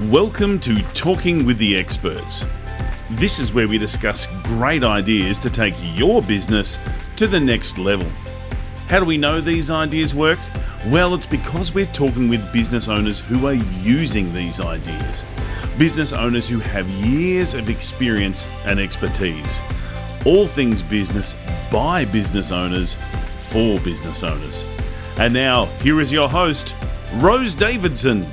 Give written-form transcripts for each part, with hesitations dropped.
Welcome to Talking with the Experts. This is where we discuss great ideas to take your business to the next level. How do we know these ideas work? Well, it's because we're talking with business owners who are using these ideas. Business owners who have years of experience and expertise. All things business by business owners for business owners. And now, here is your host, Rose Davidson.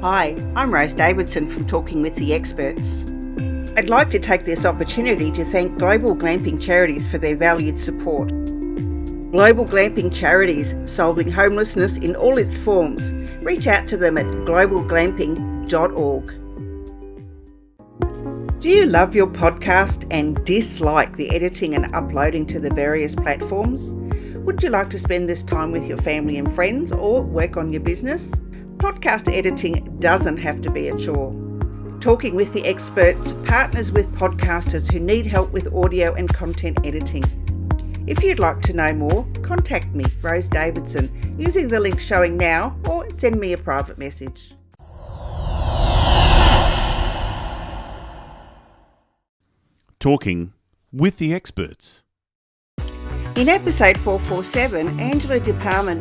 Hi, I'm Rose Davidson from Talking with the Experts. I'd like to take this opportunity to thank Global Glamping Charities for their valued support. Global Glamping Charities, solving homelessness in all its forms. Reach out to them at globalglamping.org. Do you love your podcast and dislike the editing and uploading to the various platforms? Would you like to spend this time with your family and friends or work on your business? Podcast editing doesn't have to be a chore. Talking with the Experts partners with podcasters who need help with audio and content editing. If you'd like to know more, contact me, Rose Davidson, using the link showing now or send me a private message. Talking with the Experts. In episode 447, Angela De Palma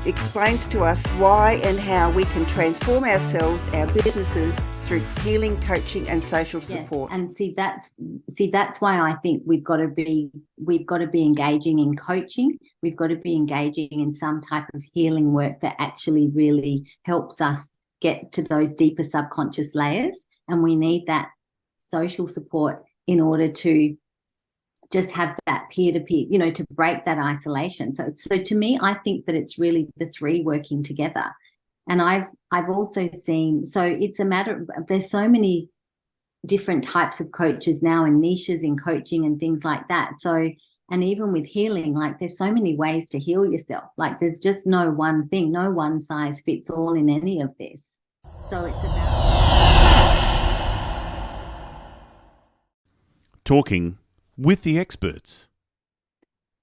explains to us why and how we can transform ourselves, our businesses, through healing, coaching, and social support. Yes, and that's why I think we've got to be engaging in coaching. We've got to be engaging in some type of healing work that actually really helps us get to those deeper subconscious layers. And we need that social support in order to just have that peer-to-peer, to break that isolation. So to me, I think that it's really the three working together. And I've also seen, so it's a matter of, there's so many different types of coaches now and niches in coaching and things like that. So, and even with healing, like there's so many ways to heal yourself. Like there's just no one thing, no one size fits all in any of this. So it's about Talking with the Experts.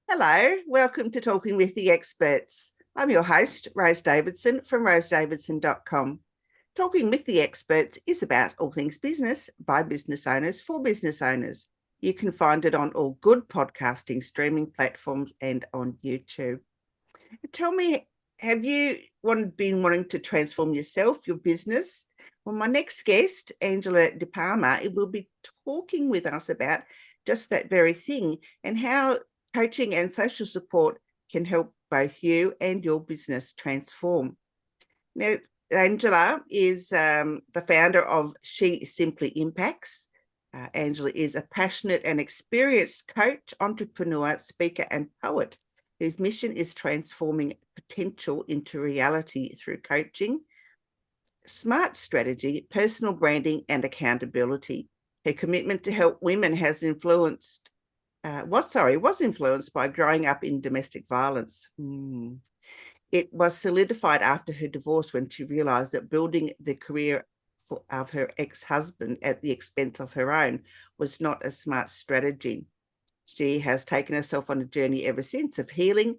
Hello, welcome to Talking with the Experts. I'm your host, Rose Davidson from rosedavidson.com. Talking with the Experts is about all things business by business owners for business owners. You can find it on all good podcasting streaming platforms and on YouTube. Tell me, have you been wanting to transform yourself, your business? Well, my next guest, Angela De Palma, will be talking with us about just that very thing and how coaching and social support can help both you and your business transform. Now, Angela is the founder of She Simply Impacts. Angela is a passionate and experienced coach, entrepreneur, speaker, and poet whose mission is transforming potential into reality through coaching, smart strategy, personal branding, and accountability. Her commitment to help women was influenced by growing up in domestic violence. It was solidified after her divorce when she realised that building the career of her ex-husband at the expense of her own was not a smart strategy. She has taken herself on a journey ever since of healing,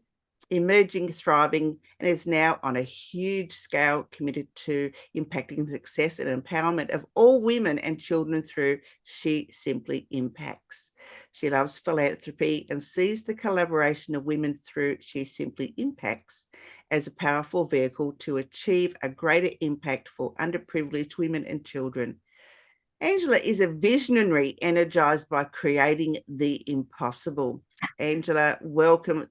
emerging, thriving, and is now on a huge scale committed to impacting the success and empowerment of all women and children through She Simply Impacts. She loves philanthropy and sees the collaboration of women through She Simply Impacts as a powerful vehicle to achieve a greater impact for underprivileged women and children. Angela is a visionary energized by creating the impossible. Angela, welcome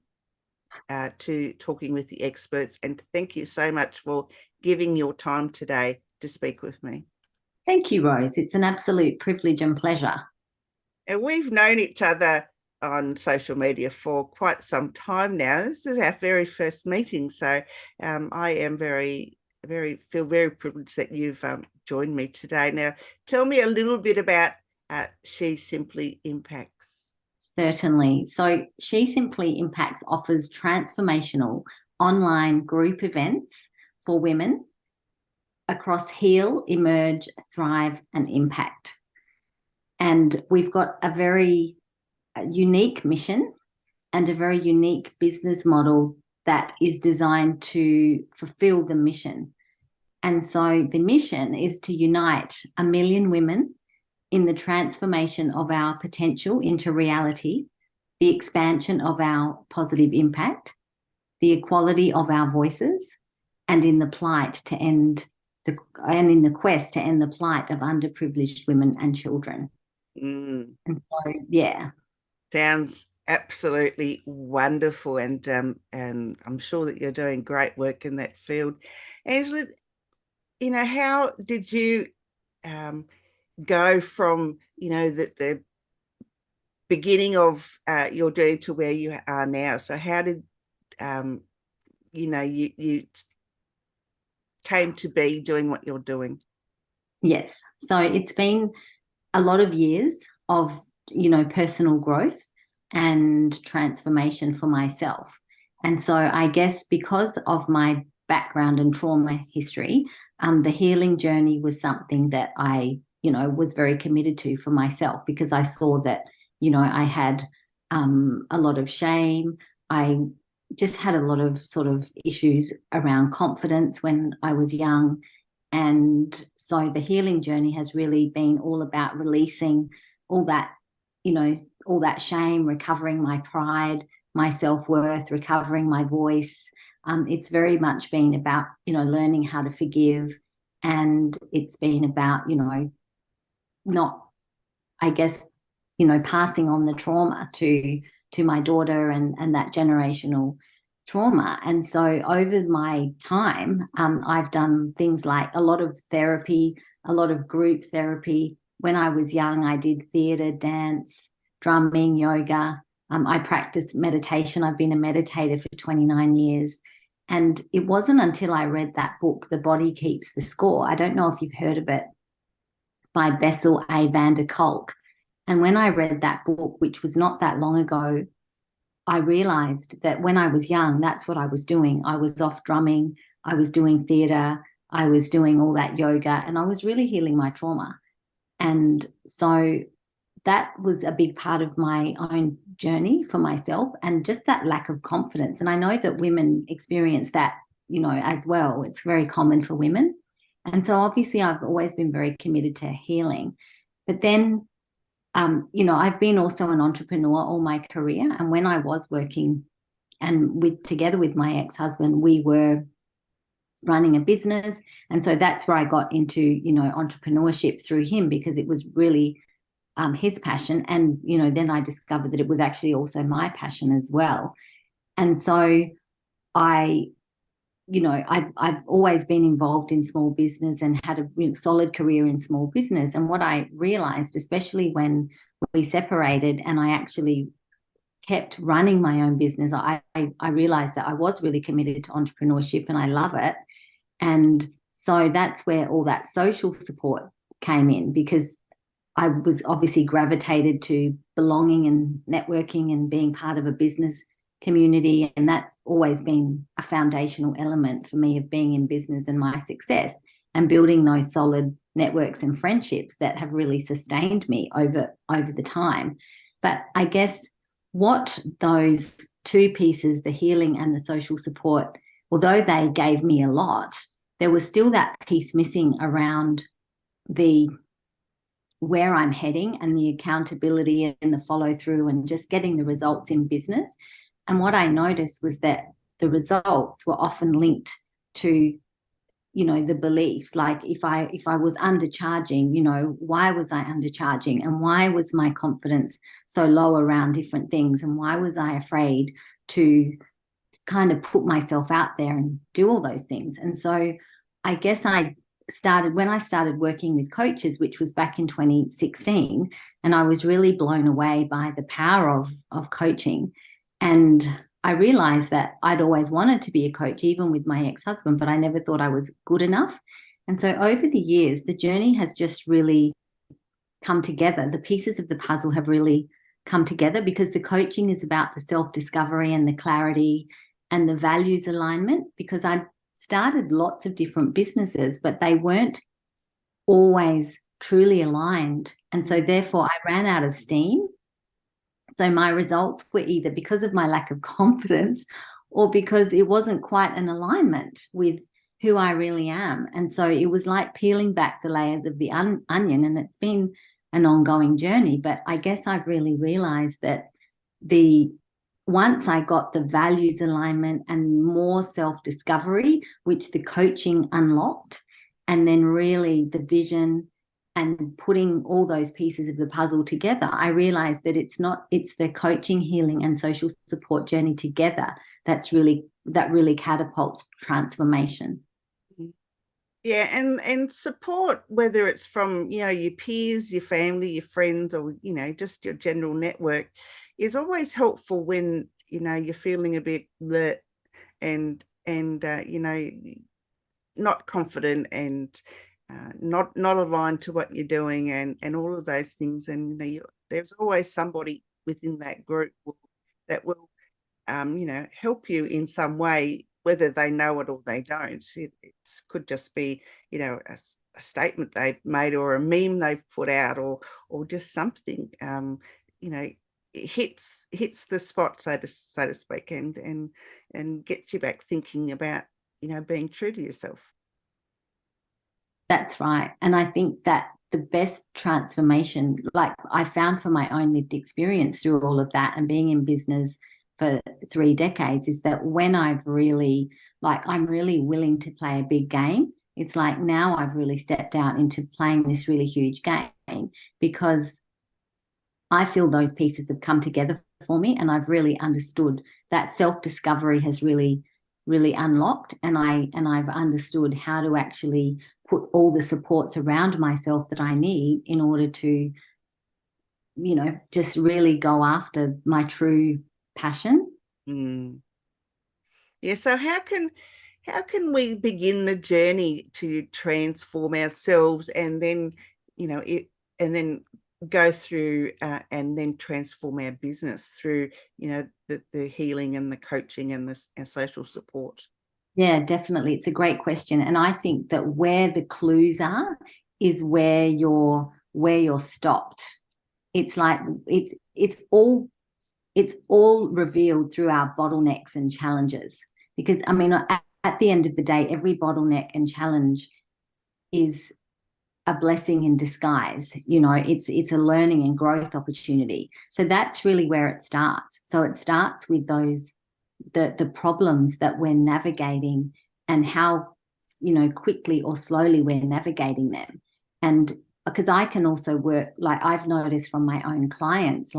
to Talking with the Experts, and thank you so much for giving your time today to speak with me. Thank you, Rose. It's an absolute privilege and pleasure. And we've known each other on social media for quite some time now. This is our very first meeting, so I am feel very privileged that you've joined me today. Now, tell me a little bit about She Simply Impacts. Certainly. So She Simply Impacts offers transformational online group events for women across Heal, Emerge, Thrive, and Impact. And we've got a very unique mission and a very unique business model that is designed to fulfill the mission. And so the mission is to unite 1 million women in the transformation of our potential into reality, the expansion of our positive impact, the equality of our voices, and in the quest to end the plight of underprivileged women and children. Mm. And so, yeah. Sounds absolutely wonderful, and I'm sure that you're doing great work in that field. Angela, how did you go from, the beginning of your journey to where you are now? So how did, you came to be doing what you're doing? Yes. So it's been a lot of years of, personal growth and transformation for myself. And so I guess because of my background and trauma history, the healing journey was something that I, was very committed to for myself, because I saw that, I had a lot of shame. I just had a lot of sort of issues around confidence when I was young. And so the healing journey has really been all about releasing all that, all that shame, recovering my pride, my self-worth, recovering my voice. It's very much been about, learning how to forgive. And it's been about, not, I guess, passing on the trauma to my daughter and that generational trauma. And so over my time, I've done things like a lot of therapy, a lot of group therapy. When I was young, I did theatre, dance, drumming, yoga. I practiced meditation. I've been a meditator for 29 years. And it wasn't until I read that book, The Body Keeps the Score. I don't know if you've heard of it, by Bessel A. van der Kolk. And when I read that book, which was not that long ago, I realized that when I was young, that's what I was doing. I was off drumming, I was doing theatre, I was doing all that yoga, and I was really healing my trauma. And so that was a big part of my own journey for myself, and just that lack of confidence. And I know that women experience that, as well. It's very common for women. And so obviously I've always been very committed to healing. But then I've been also an entrepreneur all my career. And when I was working together with my ex-husband, we were running a business. And so that's where I got into, entrepreneurship through him, because it was really his passion. And, then I discovered that it was actually also my passion as well. And so I've always been involved in small business and had a solid career in small business. And what I realized, especially when we separated and I actually kept running my own business, I realized that I was really committed to entrepreneurship and I love it. And so that's where all that social support came in, because I was obviously gravitated to belonging and networking and being part of a business community. And that's always been a foundational element for me of being in business and my success, and building those solid networks and friendships that have really sustained me over the time. But I guess what those two pieces, the healing and the social support, although they gave me a lot, there was still that piece missing around where I'm heading and the accountability and the follow through and just getting the results in business. And what I noticed was that the results were often linked to, the beliefs. Like if I was undercharging, why was I undercharging? And why was my confidence so low around different things? And why was I afraid to kind of put myself out there and do all those things? And so I guess when I started working with coaches, which was back in 2016, and I was really blown away by the power of coaching. And I realized that I'd always wanted to be a coach, even with my ex-husband, but I never thought I was good enough. And so over the years, the journey has just really come together. The pieces of the puzzle have really come together, because the coaching is about the self-discovery and the clarity and the values alignment, because I started lots of different businesses, but they weren't always truly aligned. And so therefore I ran out of steam. So my results were either because of my lack of confidence or because it wasn't quite an alignment with, who I really am. And so it was like peeling back the layers of the onion, and it's been an ongoing journey. But I guess I've really realized that once I got the values alignment and more self-discovery, which the coaching unlocked, and then really the vision and putting all those pieces of the puzzle together, I realized that it's the coaching, healing, and social support journey together that really catapults transformation. Yeah, and support, whether it's from, your peers, your family, your friends, or, just your general network, is always helpful when, you're feeling a bit bleh and not confident and not aligned to what you're doing and all of those things. And, there's always somebody within that group that will, help you in some way, whether they know it or they don't. It could just be, a statement they've made, or a meme they've put out, or just something, it hits the spot, so to speak, and gets you back thinking about, being true to yourself. That's right. And I think that the best transformation, like I found for my own lived experience through all of that and being in business for 3 decades, is that when I've really, I'm really willing to play a big game, it's like now I've really stepped out into playing this really huge game, because I feel those pieces have come together for me, and I've really understood that self-discovery has really, really unlocked, and I've understood how to actually put all the supports around myself that I need in order to, just really go after my true passion. Yeah. So how can we begin the journey to transform ourselves, and then, and then go through and then transform our business through, the healing and the coaching and our social support? Yeah, definitely. It's a great question. And I think that where the clues are is where you're stopped. It's like it's all revealed through our bottlenecks and challenges. Because I mean, at the end of the day, every bottleneck and challenge is a blessing in disguise. It's a learning and growth opportunity. So that's really where it starts. So it starts with those the problems that we're navigating, and how, quickly or slowly we're navigating them. And because I can also work, I've noticed from my own clients,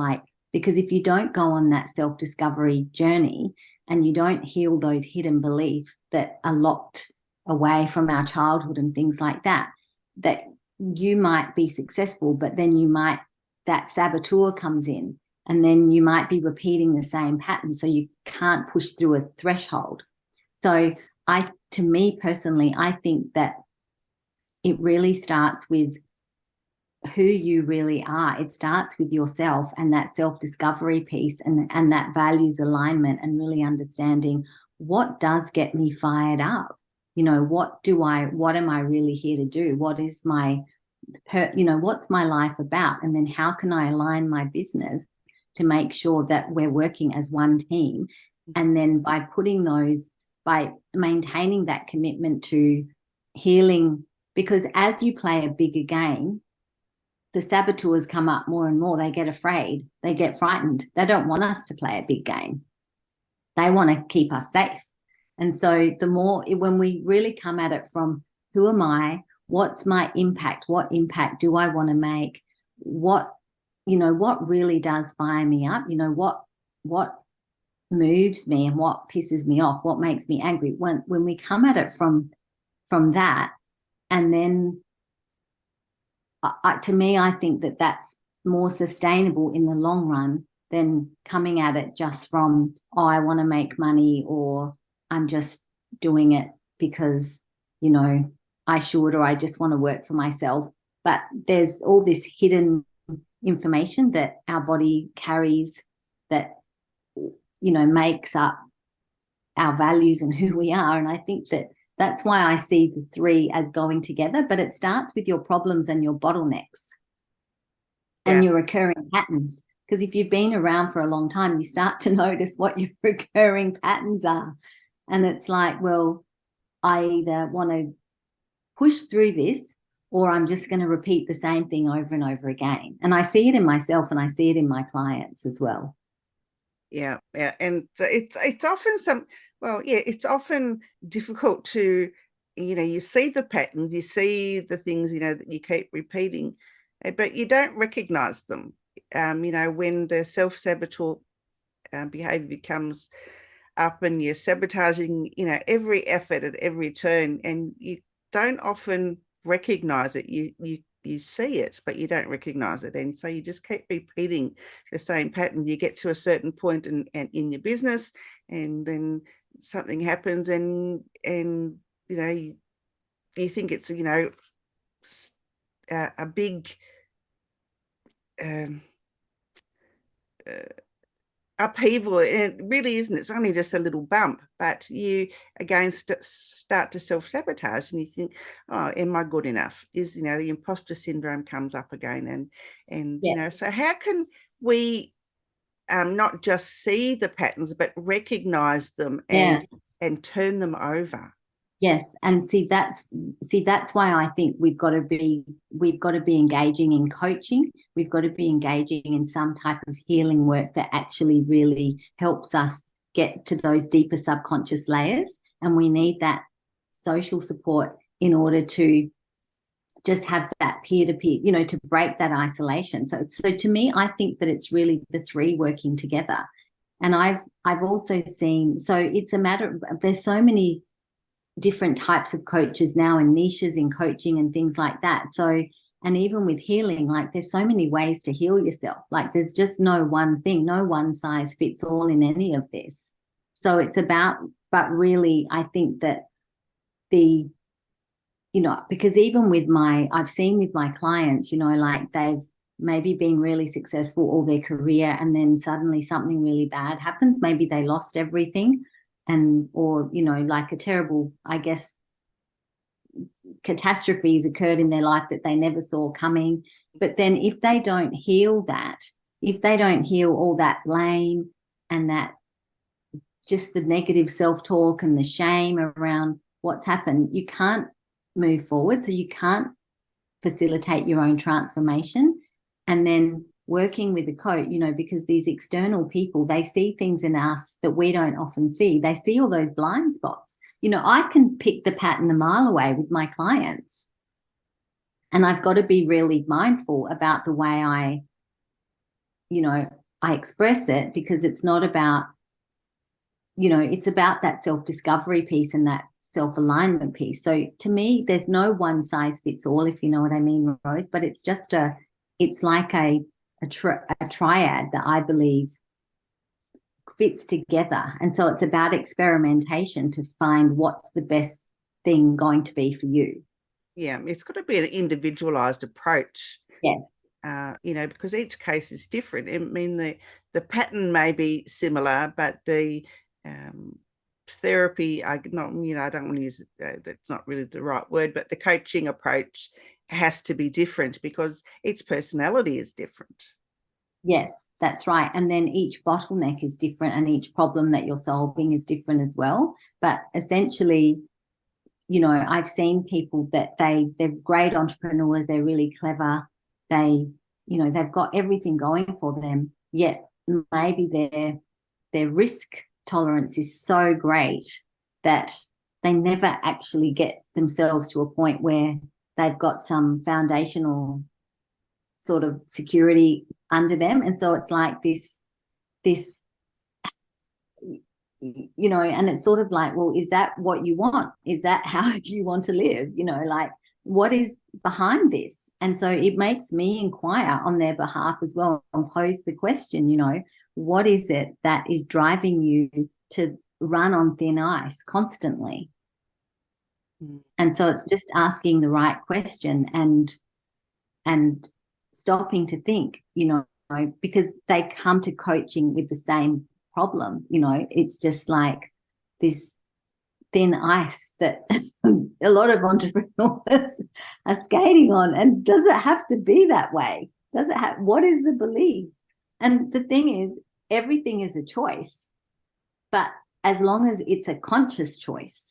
because if you don't go on that self-discovery journey and you don't heal those hidden beliefs that are locked away from our childhood and things like that, that you might be successful, but then that saboteur comes in, and then you might be repeating the same pattern, so you can't push through a threshold. So to me personally, I think that it really starts with who you really are. It starts with yourself and that self-discovery piece, and that values alignment, and really understanding what does get me fired up. What am I really here to do? What is what's my life about? And then how can I align my business to make sure that we're working as one team? And then by maintaining that commitment to healing, because as you play a bigger game, the saboteurs come up more and more. They get afraid, they get frightened. They don't want us to play a big game. They want to keep us safe. And so when we really come at it from, who am I? What's my impact? What impact do I want to make? What really does fire me up? What moves me and what pisses me off? What makes me angry? When we come at it from that, and then to me, I think that that's more sustainable in the long run than coming at it just from, I want to make money, or I'm just doing it because, I should, or I just want to work for myself. But there's all this hidden information that our body carries that, makes up our values and who we are. And I think that's why I see the 3 as going together. But it starts with your problems and your bottlenecks and your recurring patterns. Because if you've been around for a long time, you start to notice what your recurring patterns are. And it's like, well, I either want to push through this, or I'm just going to repeat the same thing over and over again. And I see it in myself, and I see it in my clients as well. Yeah. And it's often it's often difficult to, you see the pattern, you see the things, that you keep repeating, but you don't recognize them. When the self-saboteur behavior comes up and you're sabotaging, every effort at every turn, and you don't often recognize it. You see it, but you don't recognize it. And so you just keep repeating the same pattern. You get to a certain point in your business, and then something happens, and you think it's, a big upheaval, and it really isn't. It's only just a little bump, but you again start to self-sabotage, and you think, oh, am I good enough? Is, the imposter syndrome comes up again, and Yes. so how can we not just see the patterns but recognize them and turn them over? Yes, and see that's why I think we've got to be engaging in coaching. We've got to be engaging in some type of healing work that actually really helps us get to those deeper subconscious layers. And we need that social support in order to just have that peer-to-peer, to break that isolation. So to me, I think that it's really the three working together. And I've also seen, so it's a matter of, there's so many different types of coaches now and niches in coaching and things like that. So, and even with healing, like there's so many ways to heal yourself. Like there's just no one thing, no one size fits all in any of this. So it's about, but really, I think that because even with I've seen with my clients, like they've maybe been really successful all their career, and then suddenly something really bad happens. Maybe they lost everything, or like a terrible, I guess, catastrophes occurred in their life that they never saw coming. But then if they don't heal all that blame and that just the negative self-talk and the shame around what's happened, you can't move forward. So you can't facilitate your own transformation. And then working with a coach, because these external people, they see things in us that we don't often see. They see all those blind spots. I can pick the pattern a mile away with my clients. And I've got to be really mindful about the way I express it, because it's not about, it's about that self-discovery piece and that self-alignment piece. So to me, there's no one size fits all, if you know what I mean, Rose, but it's just it's like a triad that I believe fits together. And so it's about experimentation to find what's the best thing going to be for you. Yeah, it's got to be an individualized approach. Yeah. Because each case is different. I mean, the pattern may be similar, but the therapy, I don't want to use that's not really the right word, but the coaching approach has to be different because each personality is different. Yes, that's right. And then each bottleneck is different, and each problem that you're solving is different as well. But essentially, I've seen people that they're great entrepreneurs, they're really clever, they've got everything going for them, yet maybe their risk tolerance is so great that they never actually get themselves to a point where they've got some foundational sort of security under them. And so it's like this, and it's sort of like, well, is that what you want? Is that how you want to live? Like, what is behind this? And so it makes me inquire on their behalf as well and pose the question, what is it that is driving you to run on thin ice constantly? And so it's just asking the right question and stopping to think, because they come to coaching with the same problem. It's just like this thin ice that a lot of entrepreneurs are skating on. And does it have to be that way? What is the belief? And the thing is, everything is a choice, but as long as it's a conscious choice,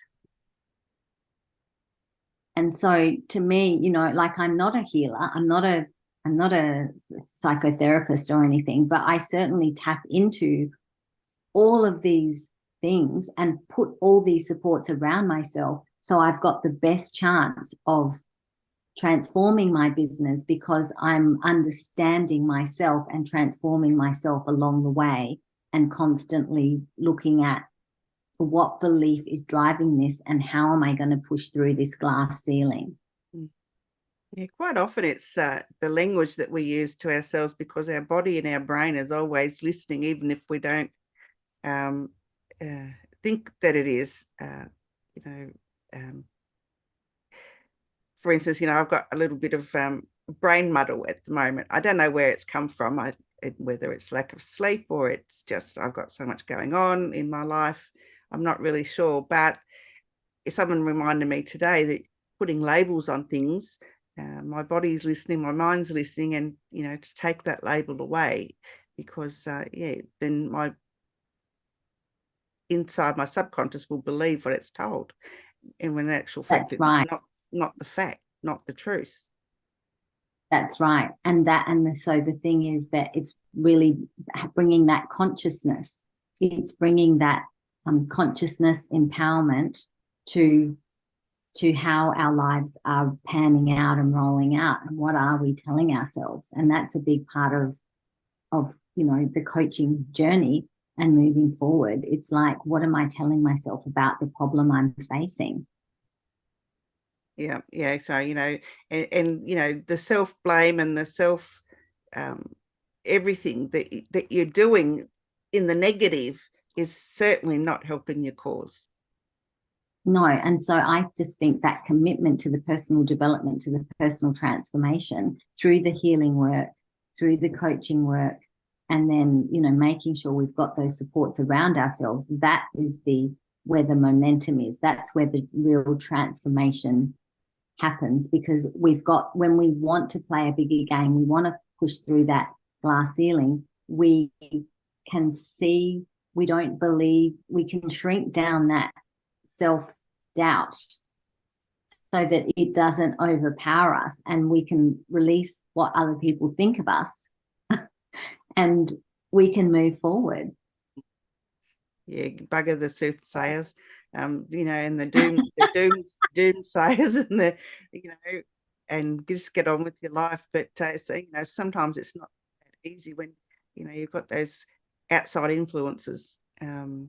And so to me, like, I'm not a healer, I'm not a psychotherapist or anything, but I certainly tap into all of these things and put all these supports around myself, so I've got the best chance of transforming my business, because I'm understanding myself and transforming myself along the way, and constantly looking at what belief is driving this and how am I going to push through this glass ceiling. Yeah, quite often it's the language that we use to ourselves, because our body and our brain is always listening, even if we don't think that it is. For instance, I've got a little bit of brain muddle at the moment. I don't know where it's come from, whether it's lack of sleep or it's just I've got so much going on in my life. I'm not really sure, but someone reminded me today that putting labels on things, my body's listening, my mind's listening, and to take that label away, because then my inside, my subconscious will believe what it's told, and when in actual fact it's not the fact, not the truth. That's right. So the thing is that it's really bringing that consciousness. It's bringing that consciousness empowerment to how our lives are panning out and rolling out, and what are we telling ourselves. And that's a big part of the coaching journey and moving forward. It's like, what am I telling myself about the problem I'm facing? Yeah. So, and the self-blame and the self, everything that you're doing in the negative is certainly not helping your cause. No. And so I just think that commitment to the personal development, to the personal transformation through the healing work, through the coaching work, and then, making sure we've got those supports around ourselves, that is where the momentum is. That's where the real transformation happens, because when we want to play a bigger game, we want to push through that glass ceiling, we can see, we don't believe, we can shrink down that self-doubt so that it doesn't overpower us, and we can release what other people think of us and we can move forward. Yeah, bugger the soothsayers, and the doomsayers, and and just get on with your life. But sometimes it's not that easy when you've got those outside influences, that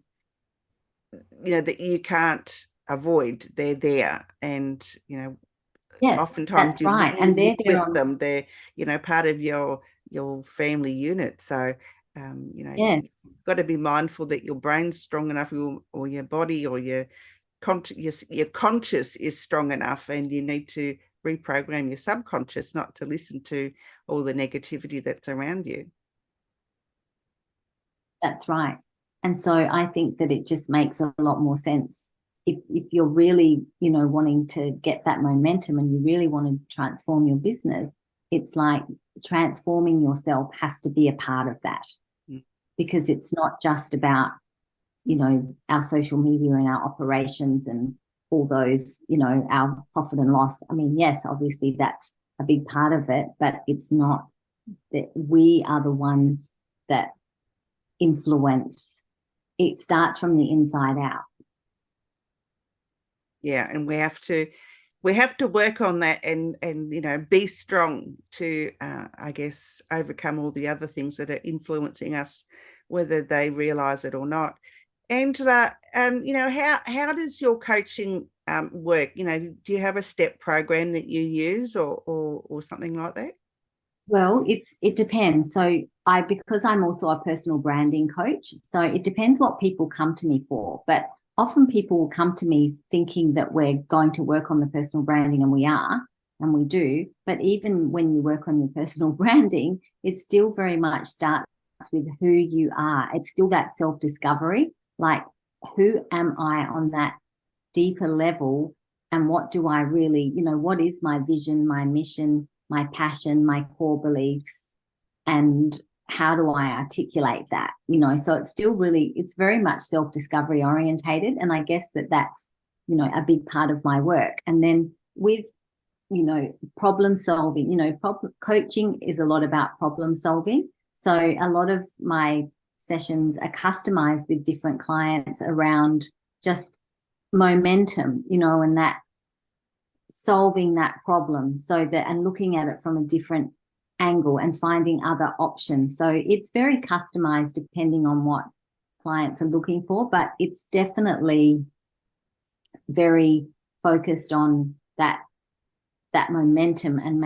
you can't avoid. They're there, and yes, oftentimes that's right, and they're with them. They're part of your family unit. So yes, you've got to be mindful that your brain's strong enough, or your body, or your conscious is strong enough, and you need to reprogram your subconscious not to listen to all the negativity that's around you. That's right. And so I think that it just makes a lot more sense. If you're really, wanting to get that momentum and you really want to transform your business, it's like transforming yourself has to be a part of that. Because it's not just about, our social media and our operations and all those, our profit and loss. I mean, yes, obviously that's a big part of it, but it's not that we are the ones that influence. It starts from the inside out. Yeah, and we have to work on that, and be strong to I guess overcome all the other things that are influencing us, whether they realize it or not. Angela, how does your coaching work? Do you have a step program that you use, or something like that? Well, it depends. So because I'm also a personal branding coach, so it depends what people come to me for. But often people will come to me thinking that we're going to work on the personal branding, and we are, and we do. But even when you work on your personal branding, it still very much starts with who you are. It's still that self-discovery, like, who am I on that deeper level, and what do I really, what is my vision, my mission, my passion, my core beliefs, and how do I articulate that? So it's still it's very much self-discovery orientated. And I guess that's, a big part of my work. And then with, problem solving, coaching is a lot about problem solving. So a lot of my sessions are customized with different clients around just momentum, and that solving that problem and looking at it from a different angle and finding other options. So it's very customized depending on what clients are looking for, but it's definitely very focused on that momentum and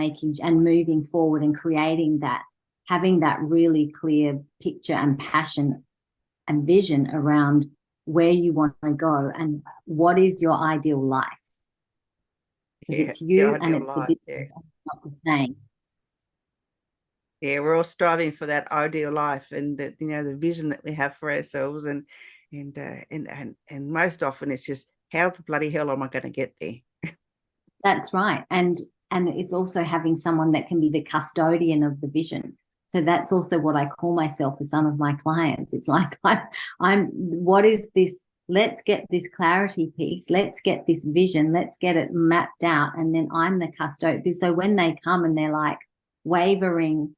moving forward and creating that, having that really clear picture and passion and vision around where you want to go and what is your ideal life. Because it's you and it's the business, not the same. Yeah, we're all striving for that ideal life and the vision that we have for ourselves, and most often it's just, how the bloody hell am I going to get there? That's right, and it's also having someone that can be the custodian of the vision. So that's also what I call myself for some of my clients. It's like I'm what is this? Let's get this clarity piece. Let's get this vision. Let's get it mapped out, and then I'm the custodian. So when they come and they're like wavering,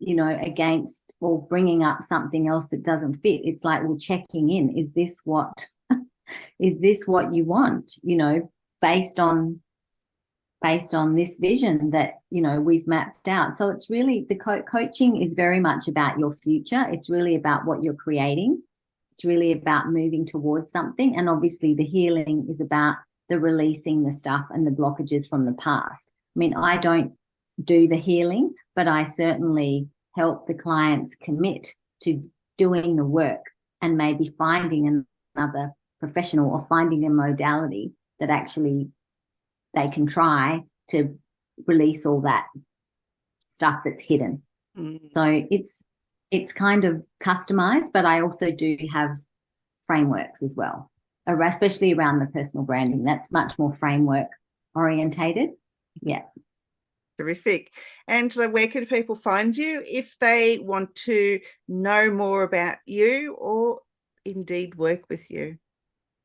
against or bringing up something else that doesn't fit, it's like, well, checking in, is this what you want, based on this vision that, we've mapped out. So it's really, the coaching is very much about your future. It's really about what you're creating. It's really about moving towards something. And obviously the healing is about the releasing the stuff and the blockages from the past. I mean, I don't do the healing, but I certainly help the clients commit to doing the work and maybe finding another professional or finding a modality that actually they can try to release all that stuff that's hidden. So it's kind of customized, but I also do have frameworks as well, especially around the personal branding. That's much more framework orientated. Yeah. Terrific. Angela, where can people find you if they want to know more about you or indeed work with you?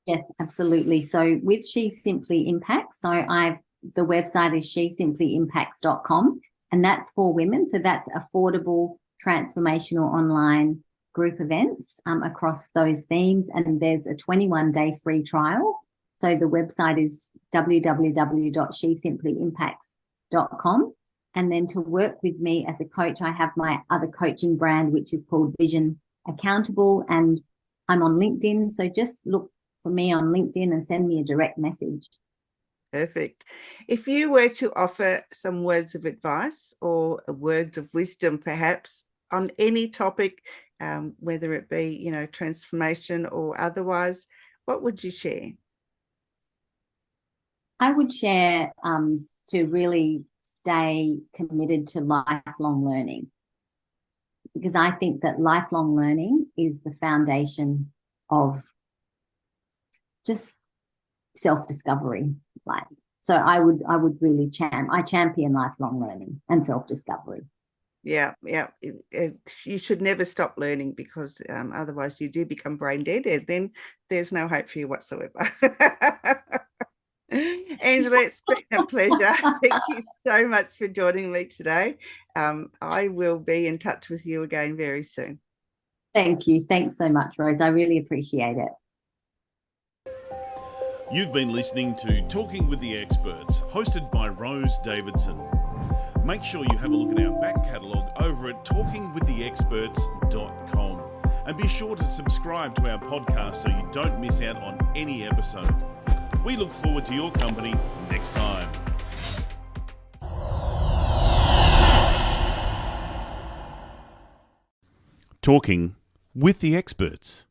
Yes, absolutely. So with She Simply Impacts, the website is shesimply.impacts.com, and that's for women. So that's affordable, transformational online group events across those themes. And there's a 21-day free trial. So the website is www.shesimply.impacts.com. And then to work with me as a coach, I have my other coaching brand, which is called Vision Accountable, and I'm on LinkedIn. So just look for me on LinkedIn and send me a direct message. Perfect. If you were to offer some words of advice or words of wisdom, perhaps, on any topic, whether it be, transformation or otherwise, what would you share? I would share to really stay committed to lifelong learning, because I think that lifelong learning is the foundation of just self-discovery. So I would really champion lifelong learning and self-discovery. Yeah. You should never stop learning, because otherwise you do become brain dead, and then there's no hope for you whatsoever. Angela, it's been a pleasure. Thank you so much for joining me today. I will be in touch with you again very soon. Thank you. Thanks so much, Rose. I really appreciate it. You've been listening to Talking with the Experts, hosted by Rose Davidson. Make sure you have a look at our back catalogue over at talkingwiththeexperts.com, and be sure to subscribe to our podcast so you don't miss out on any episode. We look forward to your company next time. Talking with the Experts.